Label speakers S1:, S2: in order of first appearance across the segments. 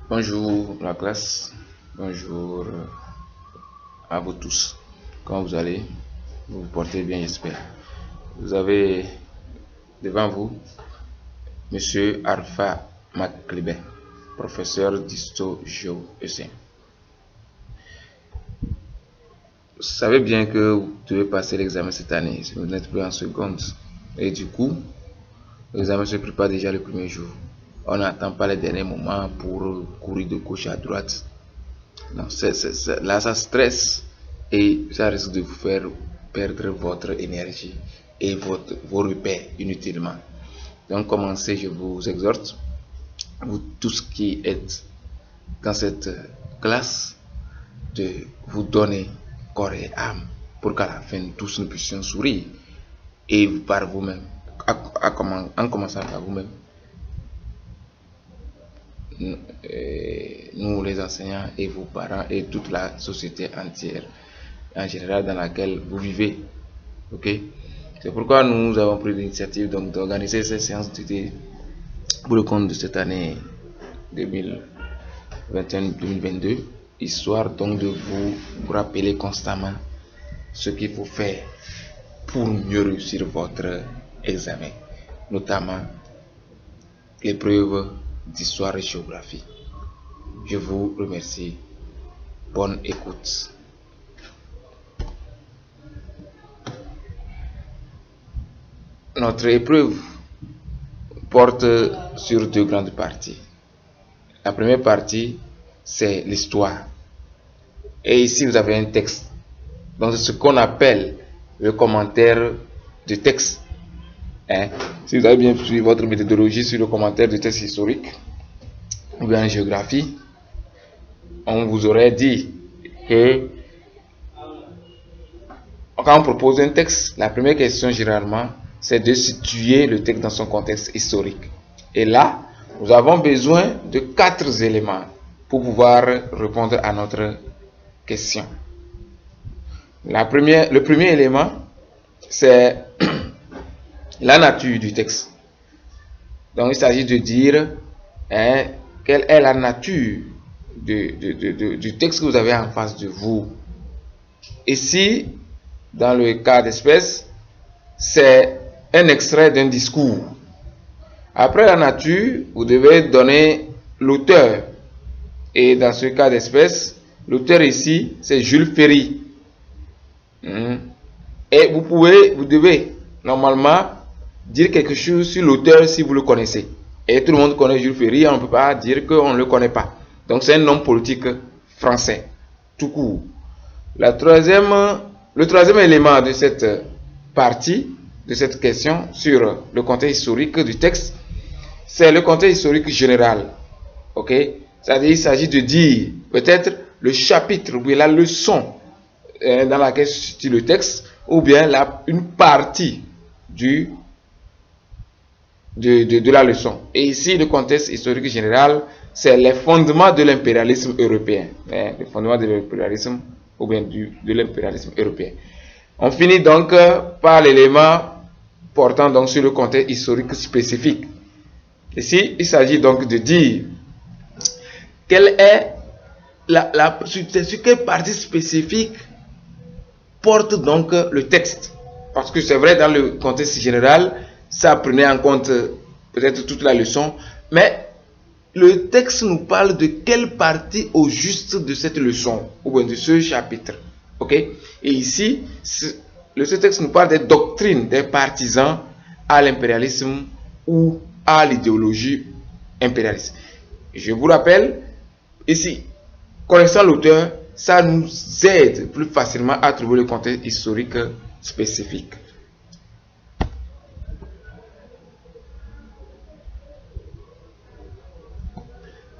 S1: Bonjour la classe, bonjour à vous tous. Comment vous allez? Vous vous portez bien, j'espère. Vous avez devant vous Monsieur Alpha McLeod, professeur d'histo-géo-EC. Vous savez bien que vous devez passer l'examen cette année, si vous n'êtes plus en seconde. Et du coup, l'examen se prépare déjà le premier jour. On n'attend pas les derniers moments pour courir de gauche à droite. Non, là, ça stresse et ça risque de vous faire perdre votre énergie et vos repères inutilement. Donc, commencez, je vous exhorte, vous tous qui êtes dans cette classe, de vous donner corps et âme pour qu'à la fin, tous nous puissions sourire et par vous-même, en commençant par vous-même. Nous les enseignants et vos parents et toute la société entière en général dans laquelle vous vivez. Ok, c'est pourquoi nous avons pris l'initiative d'organiser ces séances d'été pour le compte de cette année 2021-2022, histoire donc de vous rappeler constamment ce qu'il faut faire pour mieux réussir votre examen, notamment l'épreuve d'histoire et géographie. Je vous remercie. Bonne écoute. Notre épreuve porte sur deux grandes parties. La première partie, c'est l'histoire. Et ici, vous avez un texte. Donc, c'est ce qu'on appelle le commentaire du texte. Si vous avez bien suivi votre méthodologie sur le commentaire du texte historique ou bien en géographie, on vous aurait dit que quand on propose un texte, la première question généralement, c'est de situer le texte dans son contexte historique. Et là, nous avons besoin de 4 éléments pour pouvoir répondre à notre question. Le premier élément, c'est la nature du texte. Donc, il s'agit de dire quelle est la nature du texte que vous avez en face de vous. Ici, dans le cas d'espèce, c'est un extrait d'un discours. Après la nature, vous devez donner l'auteur. Et dans ce cas d'espèce, l'auteur ici, c'est Jules Ferry. Et vous devez normalement dire quelque chose sur l'auteur si vous le connaissez. Et tout le monde connaît Jules Ferry, on ne peut pas dire qu'on ne le connaît pas. Donc c'est un homme politique français, tout court. Le troisième élément de cette partie, de cette question sur le contexte historique du texte, c'est le contexte historique général. Ok? C'est-à-dire il s'agit de dire peut-être le chapitre ou la leçon dans laquelle se situe le texte, ou bien une partie de la leçon. Et ici, le contexte historique général, c'est les fondements de l'impérialisme européen. Les fondements de l'impérialisme, ou bien de l'impérialisme européen. On finit donc par l'élément portant donc sur le contexte historique spécifique. Ici, il s'agit donc de dire quelle est sur quelle partie spécifique porte donc le texte. Parce que c'est vrai, dans le contexte général, ça prenait en compte peut-être toute la leçon, mais le texte nous parle de quelle partie au juste de cette leçon, ou bien de ce chapitre. Ok? Et ici, ce texte nous parle des doctrines des partisans à l'impérialisme ou à l'idéologie impérialiste. Je vous rappelle, ici, connaissant l'auteur, ça nous aide plus facilement à trouver le contexte historique spécifique.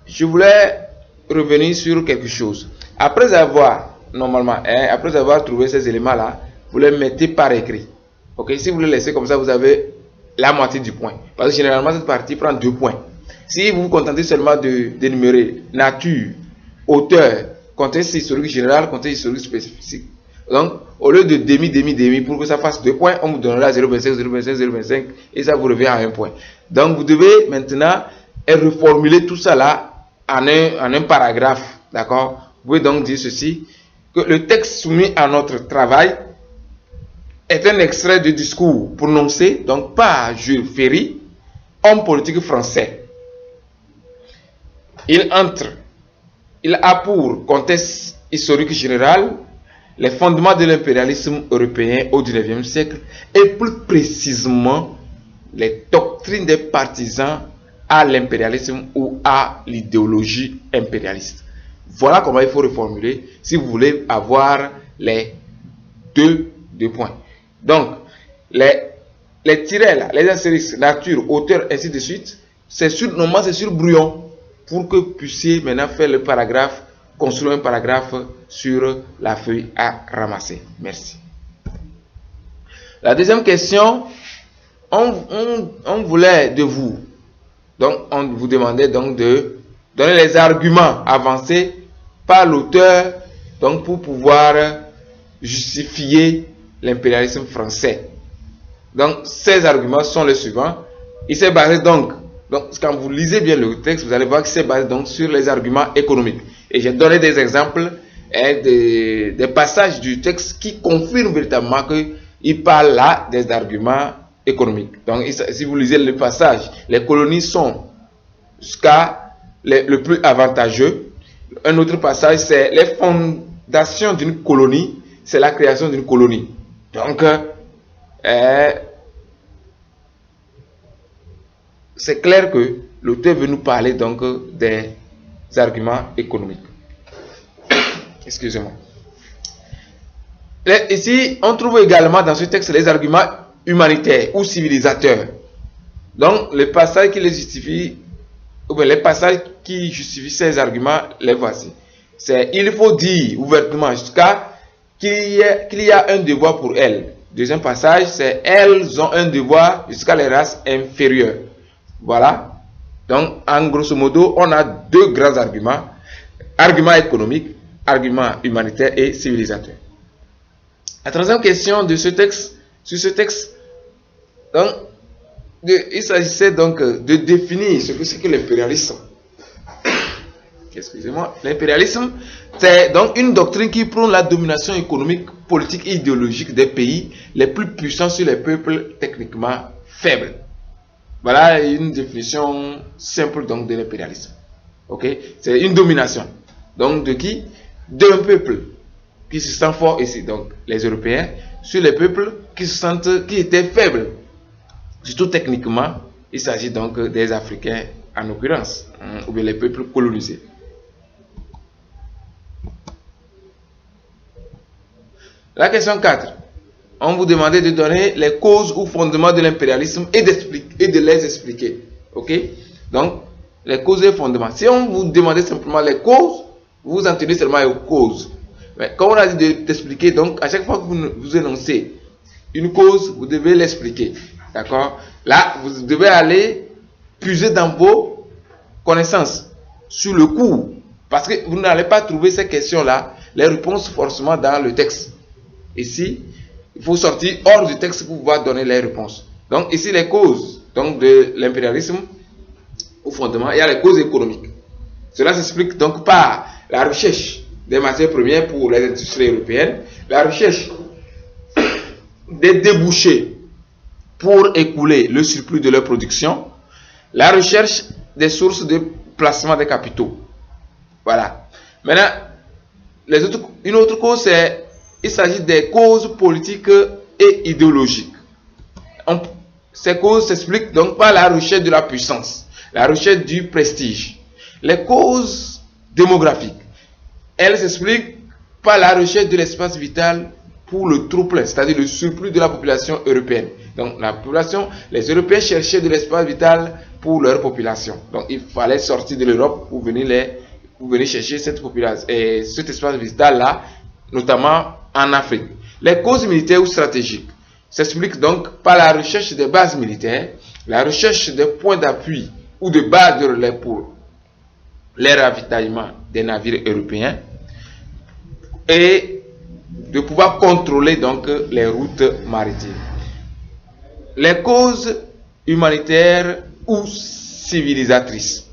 S1: Je voulais revenir sur quelque chose. Après avoir, normalement, après avoir trouvé ces éléments-là, vous les mettez par écrit. Ok? Si vous les laissez comme ça, vous avez la moitié du point. Parce que généralement, cette partie prend 2 points. Si vous vous contentez seulement d'énumérer nature, auteur, contexte historique général, contexte historique spécifique. Donc, au lieu de demi, pour que ça fasse 2 points, on vous donnera 0,25, 0,25, 0,25 et ça vous revient à 1 point. Donc, vous devez maintenant reformuler tout ça là en un paragraphe, d'accord? Vous pouvez donc dire ceci, que le texte soumis à notre travail est un extrait de discours prononcé donc par Jules Ferry, homme politique français. Il a pour contexte historique général les fondements de l'impérialisme européen au XIXe siècle et plus précisément les doctrines des partisans à l'impérialisme ou à l'idéologie impérialiste. Voilà comment il faut reformuler si vous voulez avoir les deux points. Donc, les tirets là, les astérisques, nature, auteur, ainsi de suite, normalement c'est sur brouillon pour que vous puissiez maintenant faire le paragraphe, construire un paragraphe sur la feuille à ramasser. Merci. La deuxième question, on voulait de vous, donc on vous demandait donc de donner les arguments avancés par l'auteur donc pour pouvoir justifier l'impérialisme français. Donc ces arguments sont les suivants. Il s'est basé donc quand vous lisez bien le texte, vous allez voir qu'il s'est basé donc sur les arguments économiques. Et j'ai donné des exemples et des passages du texte qui confirment véritablement qu'il parle là des arguments économiques. Donc si vous lisez le passage, les colonies sont jusqu'à le plus avantageux. Un autre passage, c'est les fondations d'une colonie, c'est la création d'une colonie. Donc, c'est clair que l'auteur veut nous parler donc des arguments économiques. Excusez-moi. Ici, on trouve également dans ce texte les arguments humanitaires ou civilisateurs. Donc, les passages qui les justifient, ou bien les passages qui justifient ces arguments, les voici. C'est il faut dire ouvertement jusqu'à qu'il y a un devoir pour elles. Deuxième passage, c'est elles ont un devoir jusqu'à les races inférieures. Voilà. Donc, en grosso modo, on a deux grands arguments. Argument économique, argument humanitaire et civilisateur. La troisième question de ce texte, sur ce texte, donc, il s'agissait donc de définir ce que c'est que l'impérialisme. Excusez-moi. L'impérialisme, c'est donc une doctrine qui prône la domination économique, politique et idéologique des pays les plus puissants sur les peuples techniquement faibles. Voilà une définition simple donc de l'impérialisme. Ok, c'est une domination. Donc de qui? D'un peuple qui se sent fort ici, donc les Européens, sur les peuples qui étaient faibles. Surtout techniquement, il s'agit donc des Africains en l'occurrence, ou bien les peuples colonisés. La question 4. On vous demandait de donner les causes ou fondements de l'impérialisme et de les expliquer. Ok? Donc, les causes et fondements. Si on vous demandait simplement les causes, vous en tenez seulement aux causes. Mais comme on a dit d'expliquer, donc à chaque fois que vous énoncez une cause, vous devez l'expliquer. D'accord? Là, vous devez aller puiser dans vos connaissances sur le cours. Parce que vous n'allez pas trouver ces questions-là, les réponses forcément dans le texte. Ici, il faut sortir hors du texte pour pouvoir donner les réponses. Donc ici, les causes donc, de l'impérialisme, au fondement, il y a les causes économiques. Cela s'explique donc par la recherche des matières premières pour les industries européennes, la recherche des débouchés pour écouler le surplus de leur production, la recherche des sources de placement des capitaux. Voilà. Maintenant, une autre cause, c'est il s'agit des causes politiques et idéologiques. Ces causes s'expliquent donc par la recherche de la puissance, la recherche du prestige. Les causes démographiques, elles s'expliquent par la recherche de l'espace vital pour le trop-plein, c'est-à-dire le surplus de la population européenne. Donc la population, les Européens cherchaient de l'espace vital pour leur population. Donc il fallait sortir de l'Europe pour venir chercher cette population et cet espace vital-là, notamment en Afrique. Les causes militaires ou stratégiques s'expliquent donc par la recherche des bases militaires, la recherche des points d'appui ou de bases de relais pour les ravitaillements des navires européens et de pouvoir contrôler donc les routes maritimes. Les causes humanitaires ou civilisatrices.